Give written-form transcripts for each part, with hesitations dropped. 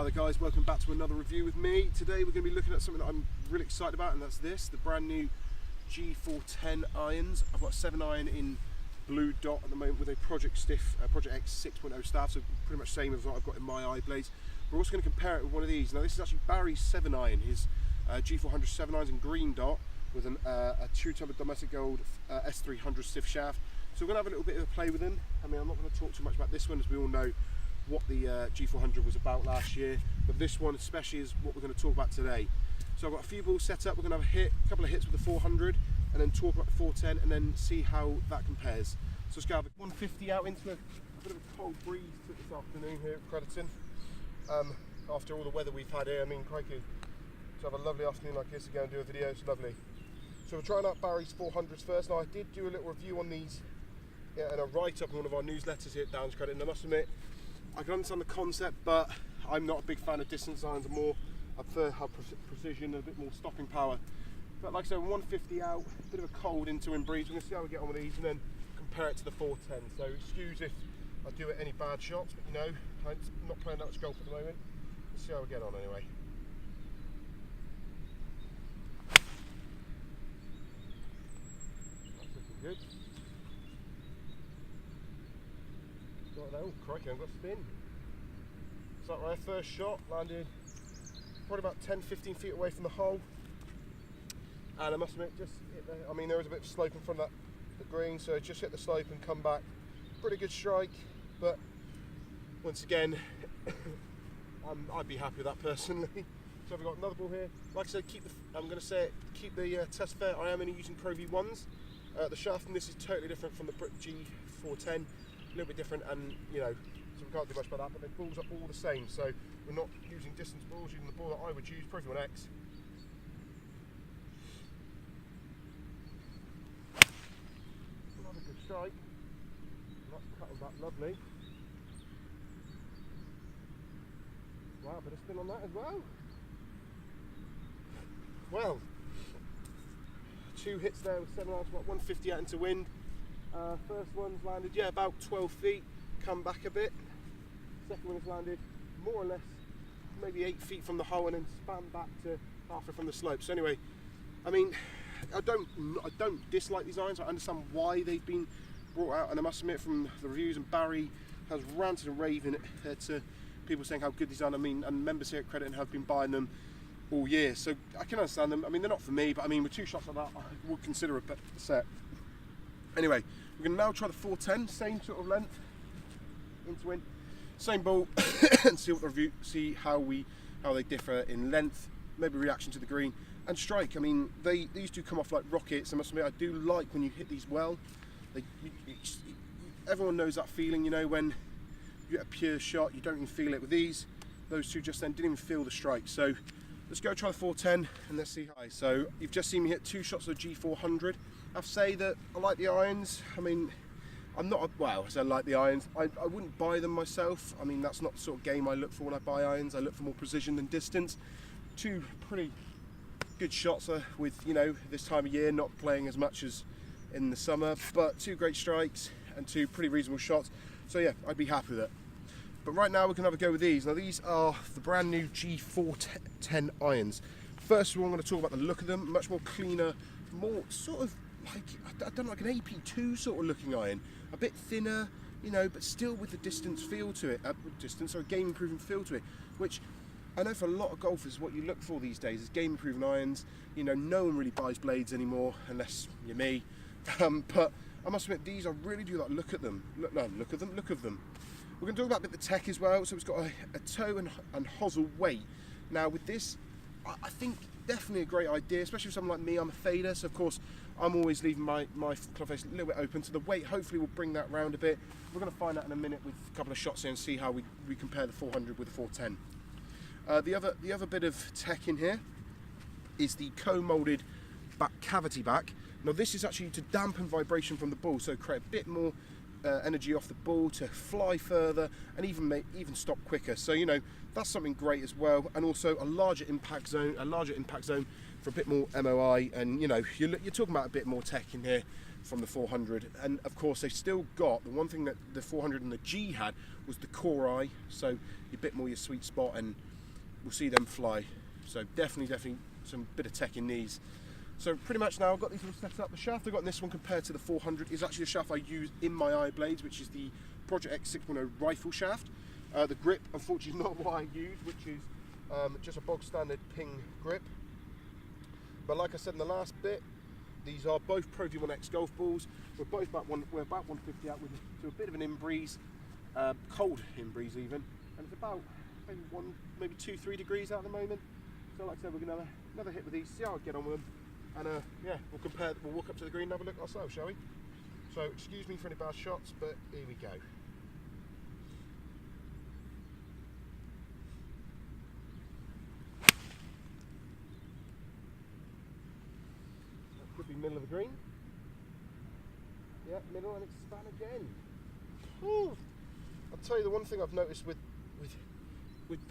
Hi there guys, welcome back to another review with me. Today we're going to be looking at something that I'm really excited about, and that's this, the brand new G410 irons. I've got a 7 iron in blue dot at the moment with a Project X 6.0 staff, so pretty much same as what I've got in my eye blades. We're also going to compare it with one of these. Now this is actually Barry's 7 iron, his G400 7 irons in green dot with a true tempered domestic gold S300 stiff shaft. So we're going to have a little bit of a play with them. I mean, I'm not going to talk too much about this one, as we all know what the G400 was about last year, but this one especially is what we're going to talk about today. So I've got a few balls set up. We're going to have a couple of hits with the 400 and then talk about the 410 and then see how that compares. So let's go have a 150 out into a bit of a cold breeze this afternoon here at Crediton. After all the weather we've had here, I mean, crikey, to have a lovely afternoon like this to go and do a video, it's lovely. So we're trying out Barry's 400s first. Now I did do a little review on these and a write-up in one of our newsletters here at Downs Credit, and I must admit, I can understand the concept, but I'm not a big fan of distance irons. I prefer precision and a bit more stopping power. But like I said, 150 out, a bit of a cold interim breeze. We're going to see how we get on with these and then compare it to the 410. So excuse if I do it any bad shots, but you know, I'm not playing that much golf at the moment. Let's see how we get on anyway. That's looking good. Oh crikey, I've got spin. So right, first shot landed probably about 10-15 feet away from the hole, and I must admit, just hit the, I mean, there was a bit of slope in front of the green, so just hit the slope and come back. Pretty good strike, but once again, I'd be happy with that personally. So we've got another ball here. Like I said, I'm going to say it, keep the test fair. I am only using Pro V1s. The shaft in this is totally different from the G410. A little bit different, and you know, so we can't do much about that, but the balls are all the same, so we're not using distance balls, using the ball that I would use, Pro V1X. Another good strike, that's cutting back lovely. Wow, a bit of spin on that as well. Well, 2 hits there with 7 irons, about 150 out into wind. First one's landed, yeah, about 12 feet, come back a bit. Second one has landed more or less maybe 8 feet from the hole and then span back to halfway from the slope. So anyway, I mean, I don't dislike these irons. I understand why they've been brought out, and I must admit from the reviews, and Barry has ranted and raving to people saying how good these are. I mean, and members here at Crediton have been buying them all year, so I can understand them. I mean, they're not for me, but I mean, with 2 shots like that, I would consider a set. Anyway, we're going to now try the 410, same sort of length, into wind, same ball, and see what the review, see how they differ in length, maybe reaction to the green and strike. I mean, these do come off like rockets. I must admit, I do like when you hit these well. Everyone knows that feeling, you know, when you get a pure shot, you don't even feel it. With these, those two just then didn't even feel the strike. So let's go try the 410 and let's see how. So you've just seen me hit 2 shots of G400. I have to say that I like the irons. I mean, I'm not, well, I say I like the irons. I wouldn't buy them myself. I mean, that's not the sort of game I look for when I buy irons. I look for more precision than distance. 2 pretty good shots with, you know, this time of year, not playing as much as in the summer, but 2 great strikes and 2 pretty reasonable shots. So yeah, I'd be happy with it. But right now we're going to have a go with these. Now these are the brand new G410 irons. First of all, I'm going to talk about the look of them. Much more cleaner, more sort of like, I don't know, like an AP2 sort of looking iron. A bit thinner, you know, but still with the distance feel to it, distance or game improving feel to it, which I know for a lot of golfers what you look for these days is game improving irons. You know, no one really buys blades anymore unless you're me. But I must admit, these I really do like look at them. Look of them. We're going to talk about a bit of the tech as well. So it's got a toe and hosel weight. Now with this, I think definitely a great idea, especially for someone like me. I'm a fader, so of course I'm always leaving my club face a little bit open, so the weight hopefully will bring that round a bit. We're going to find out in a minute with a couple of shots here and see how we compare the 400 with the 410. The other bit of tech in here is the co-molded back cavity back. Now this is actually to dampen vibration from the ball, so create a bit more energy off the ball to fly further and even stop quicker. So you know, that's something great as well, and also a larger impact zone for a bit more MOI, and you know, you're talking about a bit more tech in here from the 400. And of course they've still got the one thing that the 400 and the G had was the core eye, so a bit more your sweet spot, and we'll see them fly. So definitely some bit of tech in these. So pretty much now I've got these all set up. The shaft I've got in this one compared to the 400 is actually the shaft I use in my eye blades, which is the Project X 610 rifle shaft. The grip unfortunately is not what I use, which is just a bog standard ping grip. But like I said in the last bit, these are both Pro V1X golf balls. We're about 150 out with to a bit of an in breeze, cold in breeze even, and it's about maybe 2-3 degrees out at the moment. So like I said, we're gonna have another hit with these, see how I get on with them, and yeah, we'll walk up to the green and have a look ourselves, shall we? So excuse me for any bad shots, but here we go. That could be middle of the green. Yeah, middle, and it's span again. Ooh. I'll tell you the one thing I've noticed with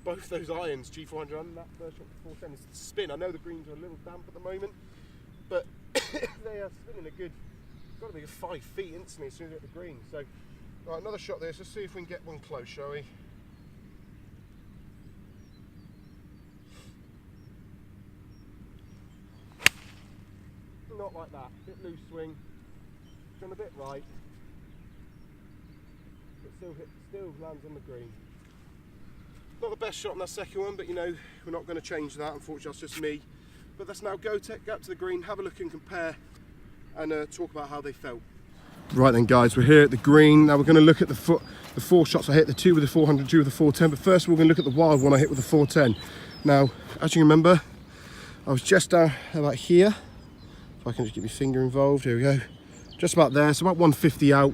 both those irons, G400 and that first shot 410, is the spin. I know the greens are a little damp at the moment, but they are spinning a good, got to be 5 feet instantly as soon as you hit the green. So, right, another shot there. So let's see if we can get one close, shall we? Not like that. Bit loose swing. Gone a bit right, but still lands on the green. Not the best shot on that second one, but you know, we're not going to change that. Unfortunately, that's just me. But let's now go up to the green, have a look and compare, and talk about how they felt. Right then, guys, we're here at the green. Now we're going to look at the 4 shots I hit, the 2 with the 400, 2 with the 410. But first, we're going to look at the wild one I hit with the 410. Now, as you remember, I was just down about here. If I can just get my finger involved, here we go. Just about there, so about 150 out.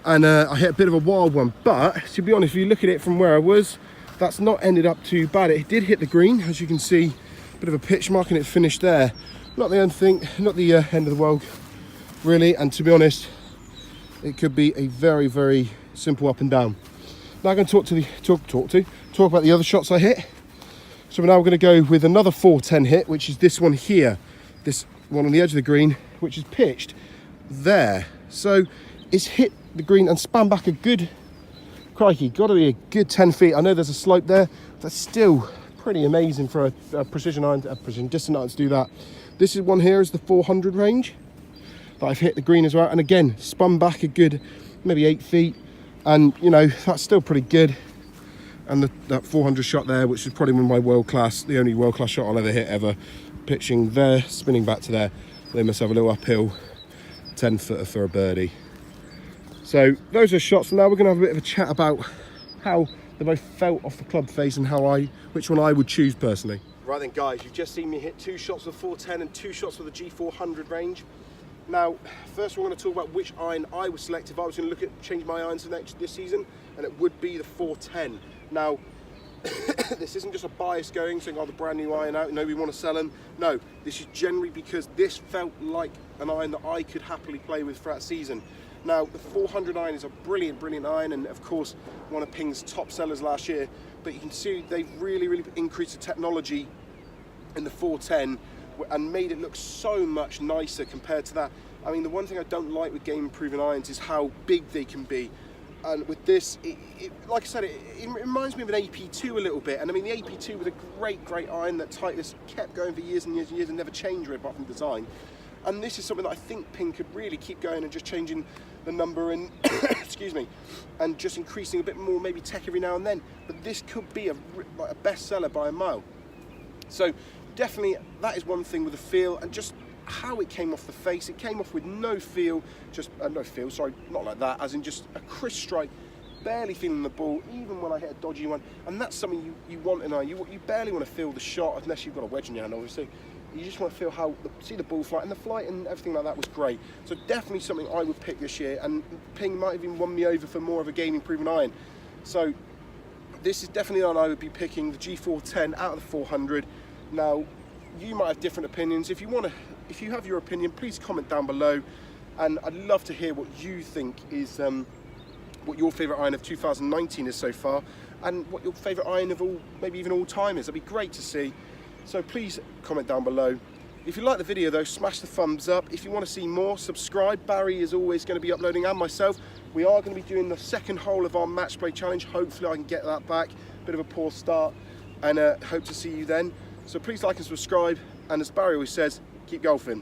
And I hit a bit of a wild one. But to be honest, if you look at it from where I was, that's not ended up too bad. It did hit the green, as you can see, a bit of a pitch mark, and it finished there. Not the end thing, not the end of the world, really. And to be honest, it could be a very, very simple up and down. Now I'm going to talk about the other shots I hit. So now we're going to go with another 410 hit, which is this one here, this one on the edge of the green, which is pitched there. So it's hit the green and span back a good, crikey, got to be a good 10 feet. I know there's a slope there, but that's still pretty amazing for a precision distant iron to do that. This is one here is the 400 range that I've hit the green as well, and again spun back a good maybe 8 feet, and you know, that's still pretty good. And that 400 shot there, which is probably one of my the only world class shot I'll ever hit ever, pitching there, spinning back to there. They must have a little uphill 10 footer for a birdie. So those are shots. Now we're going to have a bit of a chat about how they both felt off the club face and which one I would choose personally. Right then, guys, you've just seen me hit 2 shots with the 410 and 2 shots with the G400 range. Now, first we're going to talk about which iron I would select if I was going to look at change my irons this season, and it would be the 410. Now, this isn't just a bias going, saying, oh, the brand new iron out, no, we want to sell them. No, this is generally because this felt like an iron that I could happily play with throughout the season. Now, the 400 iron is a brilliant iron, and of course, one of Ping's top sellers last year. But you can see they've really increased the technology in the 410 and made it look so much nicer compared to that. I mean, the one thing I don't like with game improving irons is how big they can be. And with this, like I said, it reminds me of an AP2 a little bit. And I mean, the AP2 was a great iron that Titleist kept going for years and years and never changed apart from design. And this is something that I think Ping could really keep going and just changing the number and excuse me, and just increasing a bit more, maybe tech every now and then. But this could be like a bestseller by a mile. So definitely that is one thing with the feel and just how it came off the face. It came off with no feel, sorry, not like that, as in just a crisp strike, barely feeling the ball, even when I hit a dodgy one. And that's something you want in iron. You barely want to feel the shot unless you've got a wedge in your hand, obviously. You just want to feel see the ball flight, and the flight and everything like that was great. So definitely something I would pick this year, and Ping might have even won me over for more of a game improving iron. So this is definitely one I would be picking, the G410 out of the 400. Now, you might have different opinions. If you have your opinion, please comment down below, and I'd love to hear what you think is what your favourite iron of 2019 is so far, and what your favourite iron of all, maybe even all time is. That'd be great to see. So please comment down below. If you like the video though, smash the thumbs up. If you want to see more, subscribe. Barry is always going to be uploading, and myself. We are going to be doing the second hole of our match play challenge. Hopefully I can get that back. Bit of a poor start, and hope to see you then. So please like and subscribe, and as Barry always says, keep golfing.